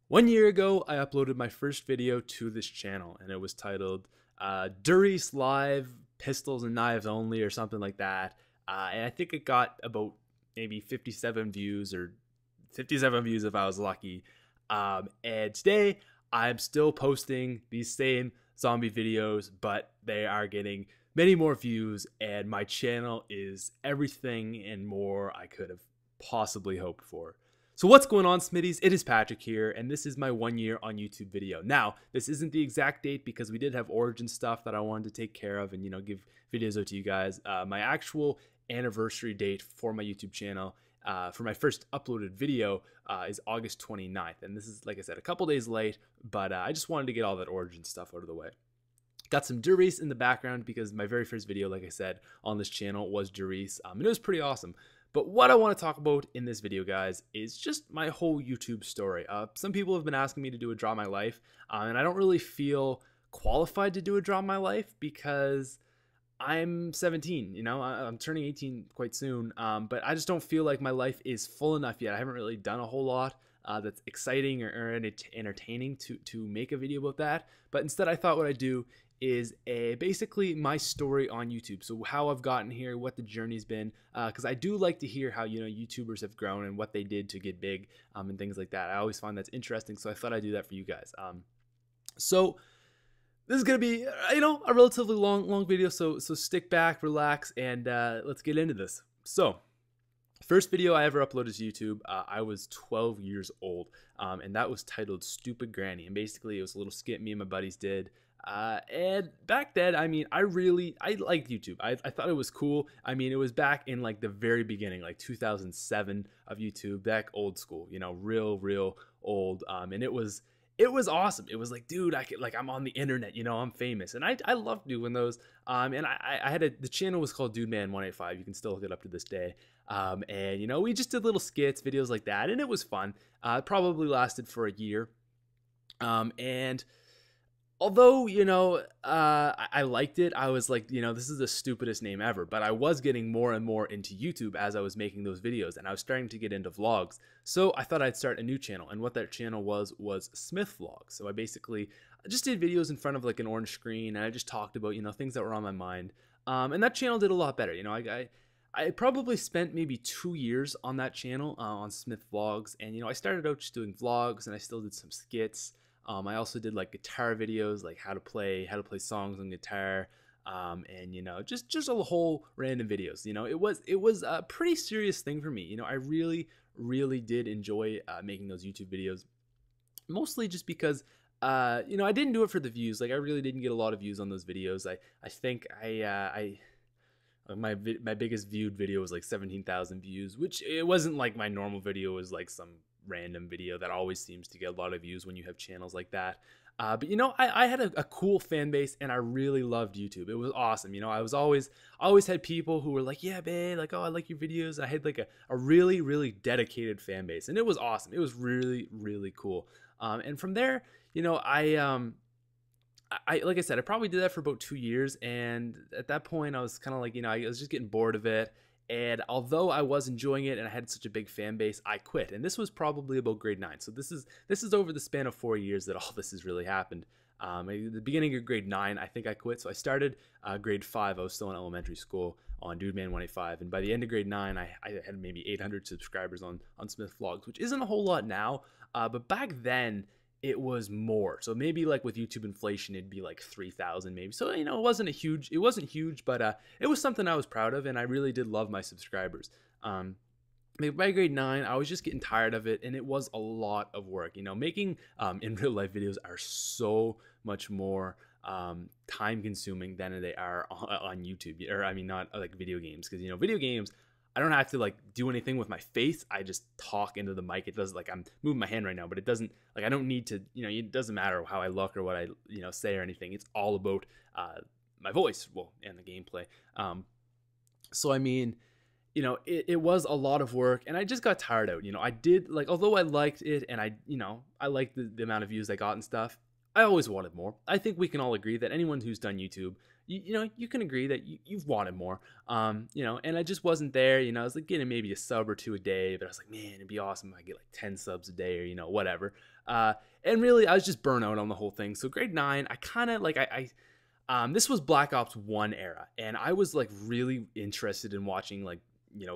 1 year ago, I uploaded my first video to this channel, and it was titled Duris Live Pistols and Knives Only or something like that. And I think it got about maybe 57 views or 57 views if I was lucky. And today, I'm still posting these same zombie videos, but they are getting many more views, and my channel is everything and more I could have possibly hoped for. So what's going on, Smitties? It is Patrick here, and this is my 1 year on YouTube video. Now, this isn't the exact date because we did have origin stuff that I wanted to take care of and, give videos out to you guys. My actual anniversary date for my YouTube channel for my first uploaded video is August 29th. And this is, like I said, a couple days late, but I just wanted to get all that origin stuff out of the way. Got some Duris in the background because my very first video, like I said, on this channel was Duris, and it was pretty awesome. But what I want to talk about in this video, guys, is just my whole YouTube story. Some people have been asking me to do a Draw My Life, and I don't really feel qualified to do a Draw My Life because I'm 17, I'm turning 18 quite soon, but I just don't feel like my life is full enough yet. I haven't really done a whole lot that's exciting or entertaining to make a video about that. But instead, I thought what I'd do is basically my story on YouTube. So how I've gotten here, what the journey's been, because I do like to hear how YouTubers have grown and what they did to get big, and things like that. I always find that's interesting, so I thought I'd do that for you guys. So this is gonna be a relatively long video, so stick back, relax, and let's get into this. So first video I ever uploaded to YouTube, I was 12 years old, and that was titled Stupid Granny, and basically it was a little skit me and my buddies did. And back then, I liked YouTube. I thought it was cool. It was back in like the very beginning, like 2007 of YouTube, back old school, real old. And it was awesome. It was like, dude, I'm on the internet, I'm famous. And I loved doing those. And I had the channel was called Dude Man 185. You can still look it up to this day. And we just did little skits, videos like that. And it was fun. It probably lasted for a year. And although, I liked it, I was like, this is the stupidest name ever. But I was getting more and more into YouTube as I was making those videos, and I was starting to get into vlogs. So I thought I'd start a new channel, and what that channel was Smith Vlogs. So I basically just did videos in front of like an orange screen, and I just talked about, things that were on my mind. And that channel did a lot better. I probably spent maybe 2 years on that channel, on Smith Vlogs, and I started out just doing vlogs, and I still did some skits. I also did like guitar videos, like how to play songs on guitar, and just a whole random videos. It was a pretty serious thing for me. I really did enjoy making those YouTube videos, mostly just because I didn't do it for the views. Like I really didn't get a lot of views on those videos. I think my biggest viewed video was like 17,000 views, which it wasn't like my normal video was like some random video that always seems to get a lot of views when you have channels like that. But I had a cool fan base, and I really loved YouTube. It was awesome. I always had people who were like, yeah, babe, like, oh, I like your videos. I had like a really dedicated fan base, and it was awesome. It was really cool. And from there, I like I said, I probably did that for about 2 years, and at that point I was kind of like, I was just getting bored of it. And although I was enjoying it and I had such a big fan base, I quit. And this was probably about grade 9. So this is over the span of 4 years that all this has really happened. At the beginning of grade 9, I think I quit. So I started grade 5. I was still in elementary school on Dude Man 185. And by the end of grade 9, I had maybe 800 subscribers on Smith Vlogs, which isn't a whole lot now. But back then, it was more. So maybe like with YouTube inflation, it'd be like 3,000 maybe. So, it wasn't huge, but it was something I was proud of, and I really did love my subscribers. By grade 9, I was just getting tired of it, and it was a lot of work. Making in real life videos are so much more time consuming than they are on YouTube, or not like video games, because video games, I don't have to like do anything with my face. I just talk into the mic. It does, like, I'm moving my hand right now, but it doesn't, like, I don't need to, it doesn't matter how I look or what I, say or anything. It's all about my voice, and the gameplay. So it was a lot of work, and I just got tired out. I did, like, although I liked it, and I liked the amount of views I got and stuff, I always wanted more. I think we can all agree that anyone who's done YouTube, you can agree that you've wanted more, and I just wasn't there. I was like getting maybe a sub or two a day, but I was like, man, it'd be awesome if I get like 10 subs a day, or whatever. And really, I was just burnt out on the whole thing. So grade 9, I kind of like this was Black Ops 1 era, and I was like really interested in watching like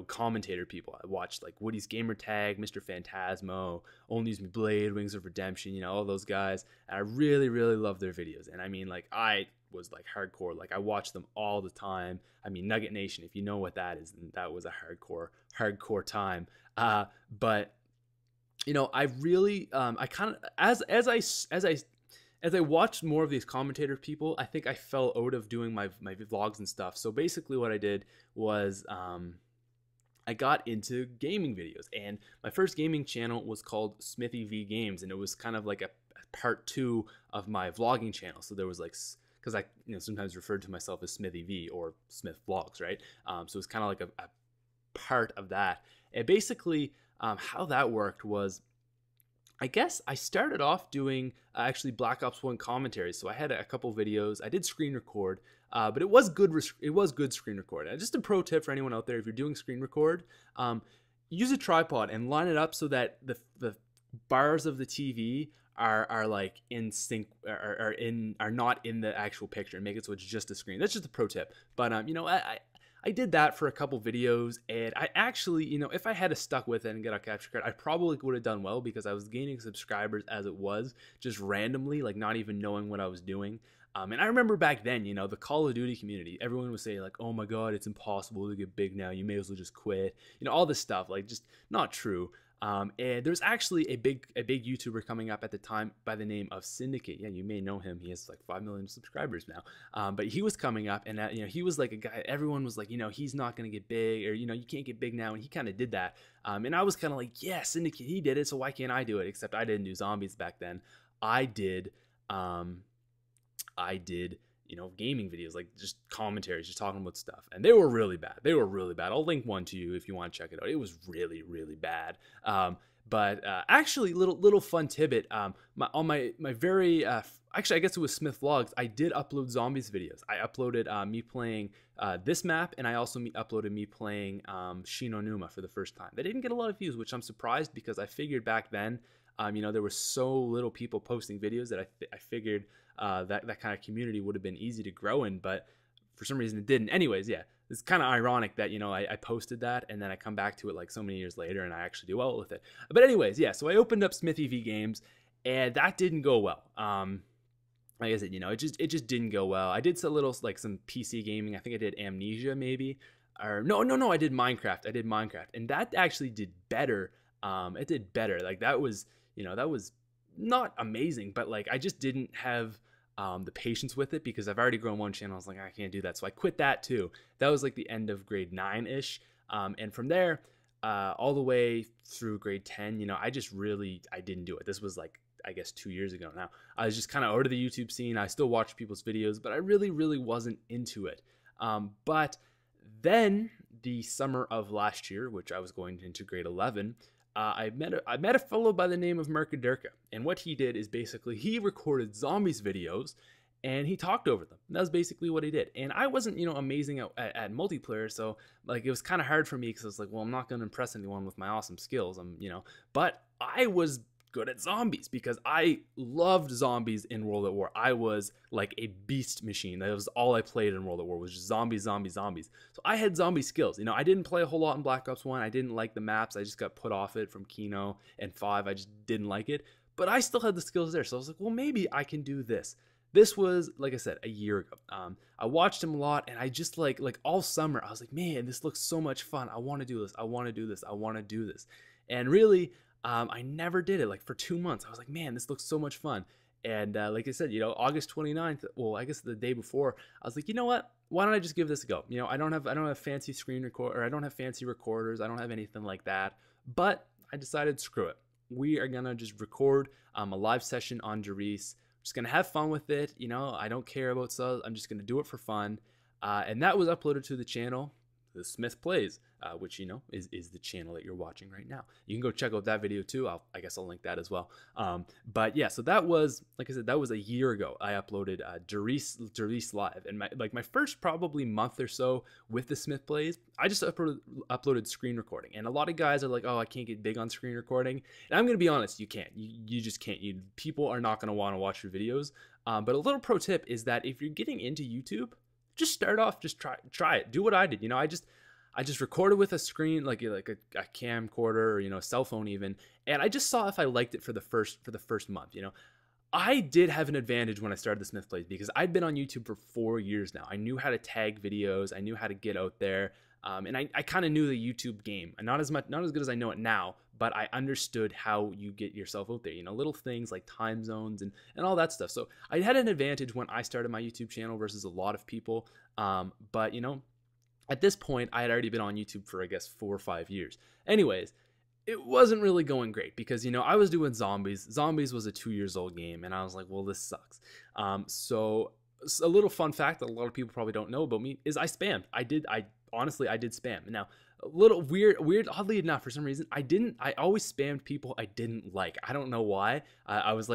commentator people. I watched like Woody's Gamertag, Mr. Phantasmo, Only Use Me Blade, Wings of Redemption, all those guys. And I really, really love their videos. And I mean, like, I was like hardcore. Like, I watched them all the time. I mean, Nugget Nation, if you know what that is, then that was a hardcore time. But I really, I kind of, as I watched more of these commentator people, I think I fell out of doing my vlogs and stuff. So basically what I did was, I got into gaming videos, and my first gaming channel was called Smithy V Games, and it was kind of like a part 2 of my vlogging channel. So there was like, because I sometimes referred to myself as Smithy V or Smith Vlogs, right? So it's kind of like a part of that. And basically how that worked was, I guess I started off doing actually Black Ops 1 commentaries. So I had a couple videos. I did screen record, but it was good. It was good screen record. And just a pro tip for anyone out there: if you're doing screen record, use a tripod and line it up so that the bars of the TV are like in sync, are not in the actual picture, and make it so it's just a screen. That's just a pro tip. But I did that for a couple videos, and I actually, if I had stuck with it and got a capture card, I probably would have done well, because I was gaining subscribers as it was, just randomly, like not even knowing what I was doing. And I remember back then, the Call of Duty community, everyone was saying like, oh my God, it's impossible to get big now. You may as well just quit. All this stuff, like, just not true. And there's actually a big YouTuber coming up at the time by the name of Syndicate. Yeah, you may know him. He has like 5 million subscribers now. But he was coming up, and he was like a guy. Everyone was like, he's not gonna get big, or you can't get big now. And he kind of did that. And I was kind of like, yeah, Syndicate, he did it, so why can't I do it? Except I didn't do zombies back then. I did gaming videos, like just commentaries, just talking about stuff. And they were really bad. I'll link one to you if you want to check it out. It was really, really bad. But actually, little fun tidbit. On my very, actually, I guess it was Smith Vlogs, I did upload zombies videos. I uploaded me playing this map, and I also uploaded me playing Shinonuma for the first time. They didn't get a lot of views, which I'm surprised, because I figured back then, there were so little people posting videos that I figured that kind of community would have been easy to grow in, but for some reason it didn't. Anyways, yeah, it's kind of ironic that, I posted that, and then I come back to it like so many years later, and I actually do well with it. But anyways, yeah, so I opened up Smithy V Games, and that didn't go well. Like I said, it just didn't go well. I did some PC gaming. I think I did Amnesia maybe, or no, I did Minecraft. And that actually did better. It did better. Like, that was not amazing, but like, I just didn't have the patience with it, because I've already grown one channel. I was like, I can't do that. So I quit that too. That was like the end of grade 9-ish. And from there, all the way through grade 10, I didn't do it. This was like, I guess 2 years ago now. I was just kind of out of the YouTube scene. I still watched people's videos, but I really, really wasn't into it. But then the summer of last year, which I was going into grade 11, I met a fellow by the name of Mercadurka, and what he did is basically he recorded zombies videos, and he talked over them. That was basically what he did. And I wasn't, amazing at multiplayer, so like, it was kind of hard for me, because I was like, well, I'm not going to impress anyone with my awesome skills. But I was good at zombies, because I loved zombies in World at War. I was like a beast machine. That was all I played in World at War, was just zombies. So I had zombie skills. I didn't play a whole lot in Black Ops 1. I didn't like the maps. I just got put off it from Kino and 5. I just didn't like it. But I still had the skills there. So I was like, well, maybe I can do this. This was, like I said, a year ago. I watched him a lot, and I just like all summer, I was like, man, this looks so much fun. I want to do this. And really, I never did it. Like, for 2 months, I was like, man, this looks so much fun. And like I said, August 29th, well, I guess the day before, I was like, you know what? Why don't I just give this a go? I don't have fancy screen record, or I don't have fancy recorders. I don't have anything like that. But I decided, screw it. We are gonna just record a live session on Doris. Just gonna have fun with it. I don't care about subs. I'm just gonna do it for fun. And that was uploaded to the channel. The Smith Plays, which, you know, is the channel that you're watching right now. You can go check out that video too. I guess I'll link that as well. But yeah, so that was, like I said, that was a year ago. I uploaded Derice Live, and my first probably month or so with the Smith Plays, I just uploaded screen recording. And a lot of guys are like, oh, I can't get big on screen recording. And I'm gonna be honest, you can't. You just can't. People are not gonna want to watch your videos. But a little pro tip is that if you're getting into YouTube, just start off, just try it. Do what I did. You know, I just recorded with a screen, like a camcorder, or, you know, a cell phone even, and I just saw if I liked it for the first month. You know, I did have an advantage when I started the Smith Plays because I'd been on YouTube for 4 years now. I knew how to tag videos, I knew how to get out there, and I kind of knew the YouTube game, and not as good as I know it now, but I understood how you get yourself out there. You know, little things like time zones and all that stuff. So I had an advantage when I started my YouTube channel versus a lot of people. But you know, at this point, I had already been on YouTube for, I guess, 4 or 5 years. Anyways, it wasn't really going great because, you know, I was doing zombies. Zombies was a 2-year-old game, and I was like, well, this sucks. So a little fun fact that a lot of people probably don't know about me is I spammed. Honestly, I did spam. Now, a little weird, oddly enough, for some reason, I always spammed people I didn't like. I don't know why. I was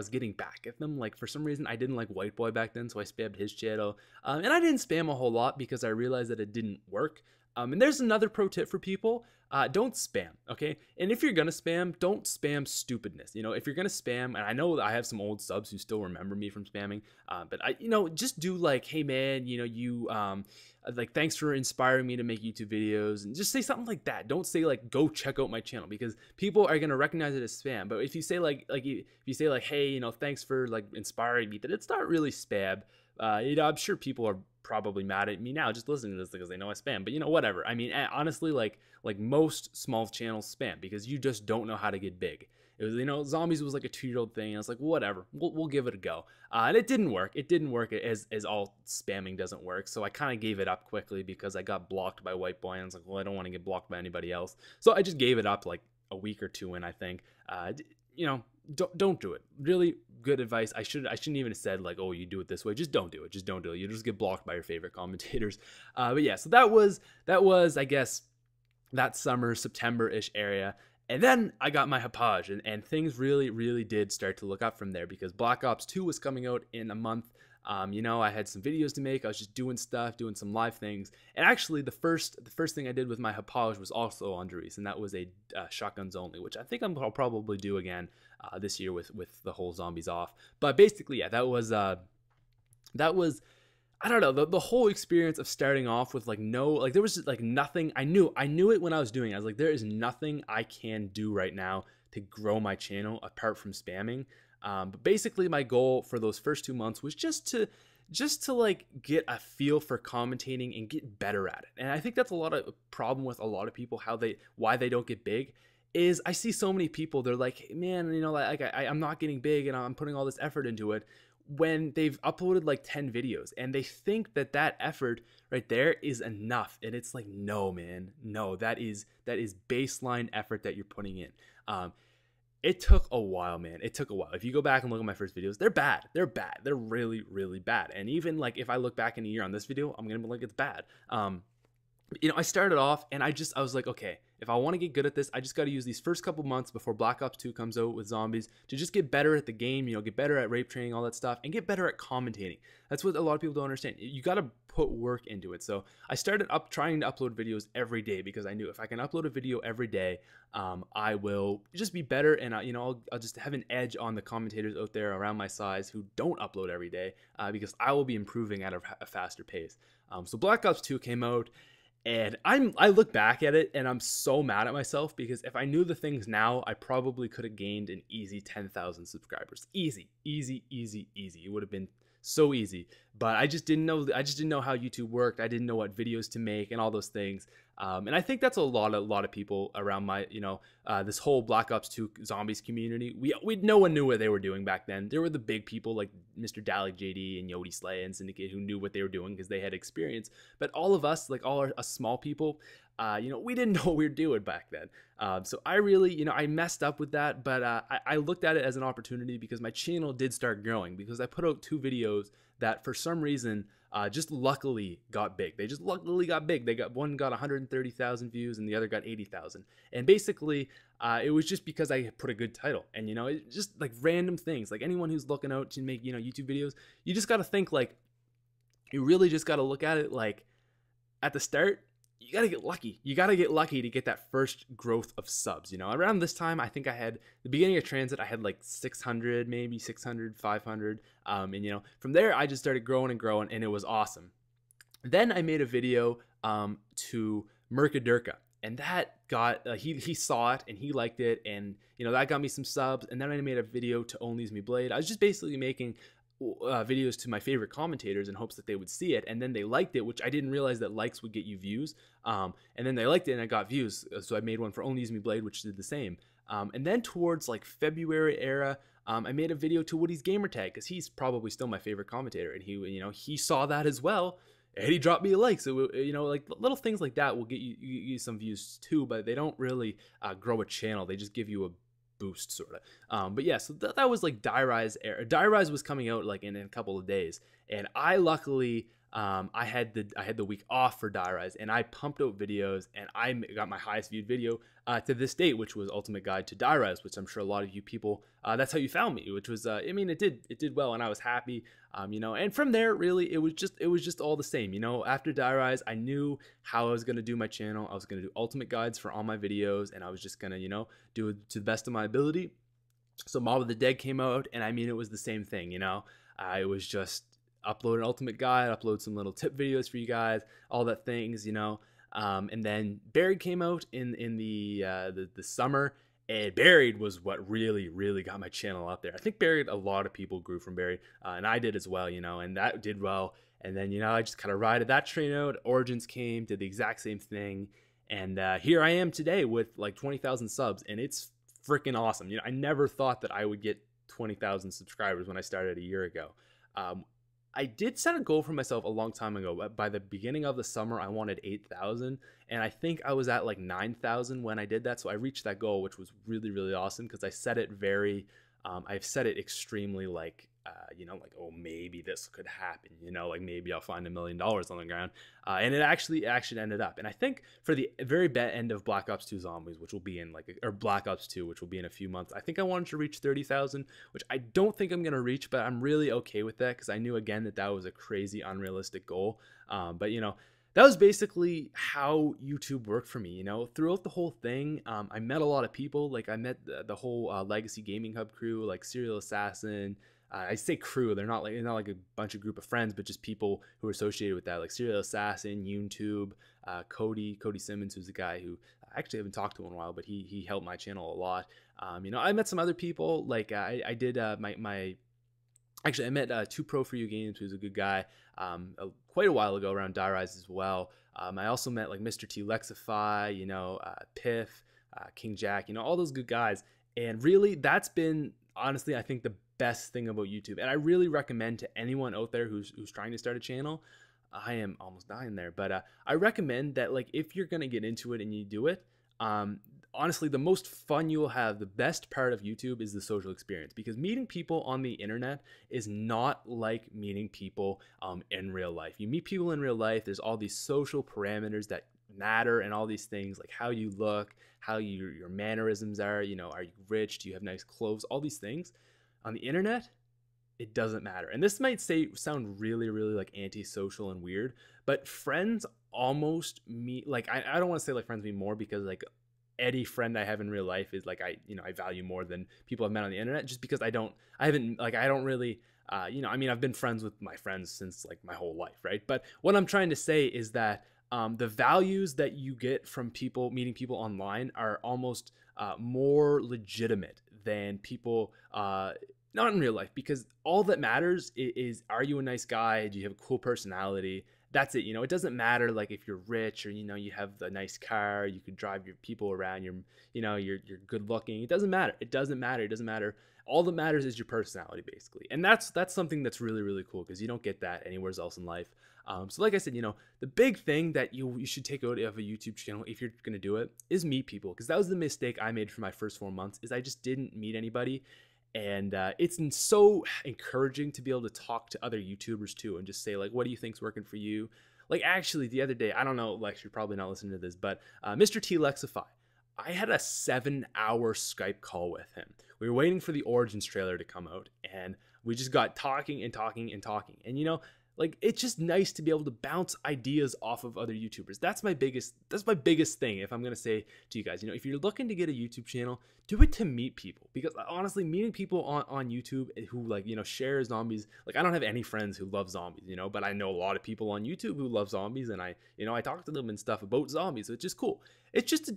getting back at them. Like, for some reason, I didn't like White Boy back then, so I spammed his channel. And I didn't spam a whole lot because I realized that it didn't work. And there's another pro tip for people. Don't spam, okay? And if you're gonna spam, don't spam stupidness. You know, if you're gonna spam, and I know that I have some old subs who still remember me from spamming, but you know, just do like, hey man, you know, like, thanks for inspiring me to make YouTube videos, and just say something like that. Don't say like, go check out my channel, because people are gonna recognize it as spam. But if you say if you say like, hey, you know, thanks for like inspiring me, that it's not really spam. You know, I'm sure people are probably mad at me now just listening to this because they know I spam, but you know, whatever. I mean, honestly, like most small channels spam because you just don't know how to get big. It was, you know, zombies was like a 2-year-old thing. And I was like, whatever, we'll give it a go. And it didn't work. It didn't work as all spamming doesn't work. So I kind of gave it up quickly because I got blocked by White Boy. And I was like, well, I don't want to get blocked by anybody else. So I just gave it up like a week or two in, I think. You know, don't do it. Really good advice. I shouldn't even have said like, oh, you do it this way. Just don't do it. Just don't do it. You just get blocked by your favorite commentators. But yeah, so that was I guess that summer, September-ish area. And then I got my Hapage, and things really did start to look up from there because Black Ops 2 was coming out in a month. You know, I had some videos to make. I was just doing stuff, doing some live things. And actually, the first thing I did with my Hapage was also on Derice, and that was a shotguns only, which I think I'll probably do again this year with the whole zombies off. But basically, yeah, that was I don't know, the whole experience of starting off with like there was just like nothing. I knew it when I was doing it. I was like, there is nothing I can do right now to grow my channel apart from spamming. But basically my goal for those first 2 months was just to like get a feel for commentating and get better at it. And I think that's a lot of problem with a lot of people, why they don't get big. Is I see so many people, they're like, man, you know, like I'm not getting big and I'm putting all this effort into it, when they've uploaded like 10 videos and they think that effort right there is enough. And it's like, no, man, no, that is baseline effort that you're putting in. It took a while, man. It took a while. If you go back and look at my first videos, they're bad. They're bad. They're really bad. And even like if I look back in a year on this video, I'm gonna be like, it's bad. You know, I started off and I was like, okay, if I want to get good at this, I just got to use these first couple months before Black Ops 2 comes out with zombies to just get better at the game, you know, get better at rape training, all that stuff, and get better at commentating. That's what a lot of people don't understand. You got to put work into it. So I started trying to upload videos every day because I knew if I can upload a video every day, I will just be better, and you know, I'll just have an edge on the commentators out there around my size who don't upload every day because I will be improving at a faster pace. So Black Ops 2 came out. And I look back at it and I'm so mad at myself because if I knew the things now, I probably could have gained an easy 10,000 subscribers. Easy. It would have been so easy. But I just didn't know how YouTube worked. I didn't know what videos to make and all those things. And I think that's a lot of people around my, you know, this whole Black Ops 2 zombies community. No one knew what they were doing back then. There were the big people like Mr. Dalek JD and Yodi Slay and Syndicate who knew what they were doing because they had experience. But all of us, like all us small people, we didn't know what we were doing back then. So I really, I messed up with that, but I looked at it as an opportunity because my channel did start growing because I put out 2 videos that for some reason just luckily got big. They just luckily got big. One got 130,000 views and the other got 80,000. And basically, it was just because I put a good title. And it's just like random things. Like anyone who's looking out to make YouTube videos, you just got to think like, you really just got to look at it like at the start. You got to get lucky. You got to get lucky to get that first growth of subs. Around this time, I think I had the beginning of Transit, I had like 600, maybe 600, 500. And from there, I just started growing and growing, and it was awesome. Then I made a video to Mercadurka, and that got, he saw it and he liked it. And, that got me some subs. And then I made a video to Only Me Blade. I was just basically making videos to my favorite commentators in hopes that they would see it, and then they liked it, which I didn't realize that likes would get you views, and then they liked it and I got views, so I made one for Only Me Blade, which did the same. And then towards like February era, I made a video to Woody's Gamertag because he's probably still my favorite commentator, and he saw that as well, and he dropped me a like. So like little things like that will get you some views too, but they don't really grow a channel. They just give you a boost, sort of. But yeah, so that was like Die Rise era. Die Rise was coming out like in a couple of days, and I luckily I had the week off for Die Rise, and I pumped out videos, and I got my highest viewed video to this date, which was Ultimate Guide to Die Rise, which I'm sure a lot of you people, that's how you found me, which was it did well, and I was happy. And from there, really, it was just all the same. After Die Rise, I knew how I was gonna do my channel. I was gonna do ultimate guides for all my videos, and I was just gonna do it to the best of my ability. So Mob of the Dead came out, and it was the same thing. I was just upload an ultimate guide, upload some little tip videos for you guys, all that things. And then Buried came out in the summer. And Buried was what really got my channel out there. I think Buried, a lot of people grew from Buried, and I did as well, and that did well. And then, I just kind of rided that train out. Origins came, did the exact same thing. And here I am today with like 20,000 subs, and it's freaking awesome. I never thought that I would get 20,000 subscribers when I started a year ago. I did set a goal for myself a long time ago, but by the beginning of the summer, I wanted 8,000, and I think I was at like 9,000 when I did that. So I reached that goal, which was really awesome because I set it I've set it extremely like, like, oh, maybe this could happen, like maybe I'll find $1 million on the ground. And it actually ended up. And I think for the very end of Black Ops 2 Zombies, which will be in or Black Ops 2, which will be in a few months, I think I wanted to reach 30,000, which I don't think I'm going to reach, but I'm really okay with that because I knew again that was a crazy unrealistic goal. But that was basically how YouTube worked for me. Throughout the whole thing, I met a lot of people. Like I met the whole Legacy Gaming Hub crew, like Serial Assassin. I say crew, they're not like a bunch of group of friends, but just people who are associated with that, like Serial Assassin, YouTube, Cody Simmons, who's a guy who I actually haven't talked to in a while, but he helped my channel a lot. I met some other people. Like I did Actually, I met 2 Pro For You Games, who's a good guy, quite a while ago around Die Rise as well. I also met like Mr. T Lexify, Piff, King Jack, all those good guys. And really, that's been, honestly, I think the best thing about YouTube. And I really recommend to anyone out there who's trying to start a channel. I am almost dying there, but I recommend that, like, if you're going to get into it and you do it, honestly, the most fun you will have, the best part of YouTube is the social experience, because meeting people on the internet is not like meeting people in real life. You meet people in real life, there's all these social parameters that matter and all these things, like how you look, how your mannerisms are, are you rich, do you have nice clothes, all these things. On the internet, it doesn't matter. And this might sound really like antisocial and weird, but friends almost mean, like, I don't want to say like friends mean more, because like any friend I have in real life is like, I value more than people I've met on the internet, just because I don't really, I've been friends with my friends since like my whole life, right? But what I'm trying to say is that the values that you get from meeting people online are almost more legitimate than people not in real life, because all that matters is, are you a nice guy? Do you have a cool personality? that's it. You know, it doesn't matter like if you're rich or, you know, you have the nice car, you could drive your people around, you're good looking. It doesn't matter. It doesn't matter. It doesn't matter. All that matters is your personality, basically. And that's something that's really, really cool, because you don't get that anywhere else in life. So like I said, you know, the big thing that you should take out of a YouTube channel, if you're going to do it, is meet people. Because that was the mistake I made for my first 4 months, is I just didn't meet anybody. And it's so encouraging to be able to talk to other YouTubers too, and just say like, what do you think's working for you? Like, actually, the other day, I don't know, Lex, you're probably not listening to this, but Mr. T Lexify, I had a 7-hour Skype call with him. We were waiting for the Origins trailer to come out, and we just got talking and talking and talking. And, you know, like, it's just nice to be able to bounce ideas off of other YouTubers. That's my biggest thing. If I'm going to say to you guys, you know, if you're looking to get a YouTube channel, do it to meet people. Because honestly, meeting people on YouTube who, like, you know, share zombies, like, I don't have any friends who love zombies, you know, but I know a lot of people on YouTube who love zombies, and I talk to them and stuff about zombies. So it's just cool. It's just a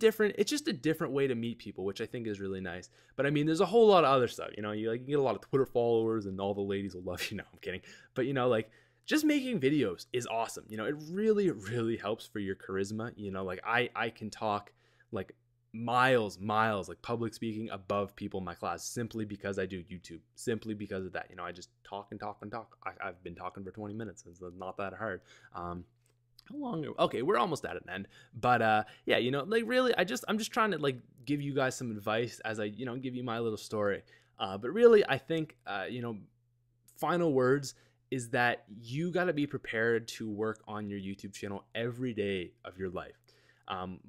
different way to meet people, which I think is really nice. But I mean, there's a whole lot of other stuff, you know, you get a lot of Twitter followers and all the ladies will love you. No, I'm kidding. But, you know, like, just making videos is awesome. You know, it really, really helps for your charisma. You know, like I can talk like miles, like public speaking above people in my class, simply because I do YouTube, simply because of that. You know, I just talk and talk and talk. I've been talking for 20 minutes. It's not that hard. How long? Okay, we're almost at an end. But yeah, you know, like really, I'm just trying to like give you guys some advice as I, you know, give you my little story. But really, I think, you know, final words is that you got to be prepared to work on your YouTube channel every day of your life.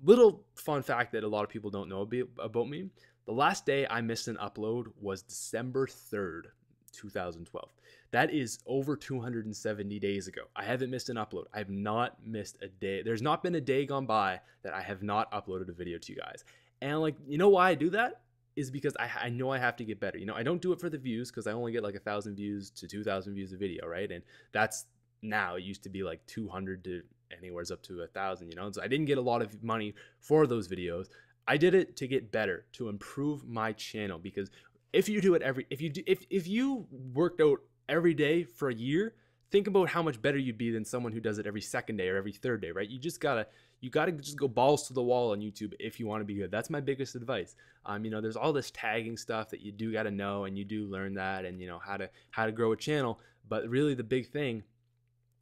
Little fun fact that a lot of people don't know about me. The last day I missed an upload was December 3rd, 2012. That is over 270 days ago. I haven't missed an upload. I have not missed a day. There's not been a day gone by that I have not uploaded a video to you guys. And like, you know why I do that? Is because I know I have to get better. You know, I don't do it for the views, because I only get like 1,000 views to 2,000 views a video, right? And that's now, it used to be like 200 to anywhere's up to 1,000, you know? So I didn't get a lot of money for those videos. I did it to get better, to improve my channel, because if you do it if you worked out every day for a year, think about how much better you'd be than someone who does it every second day or every third day, right? You gotta just go balls to the wall on YouTube if you want to be good. That's my biggest advice. You know, there's all this tagging stuff that you do got to know, and you do learn that, and you know how to grow a channel. But really, the big thing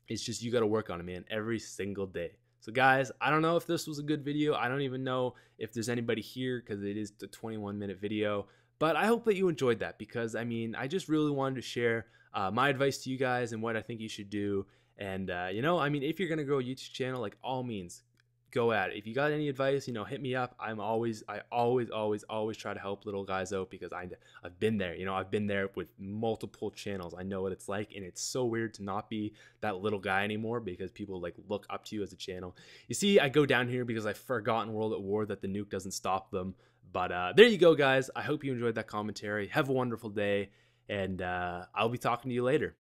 is just you got to work on it, man, every single day. So guys, I don't know if this was a good video. I don't even know if there's anybody here, because it is the 21-minute video. But I hope that you enjoyed that, because I mean, I just really wanted to share my advice to you guys and what I think you should do. And you know, I mean, if you're gonna grow a YouTube channel, like, all means, go at it. If you got any advice, you know, hit me up. I always try to help little guys out, because I've been there. You know, I've been there with multiple channels. I know what it's like, and it's so weird to not be that little guy anymore, because people like look up to you as a channel. You see, I go down here because I've forgotten World at War that the nuke doesn't stop them. But there you go, guys. I hope you enjoyed that commentary. Have a wonderful day, and I'll be talking to you later.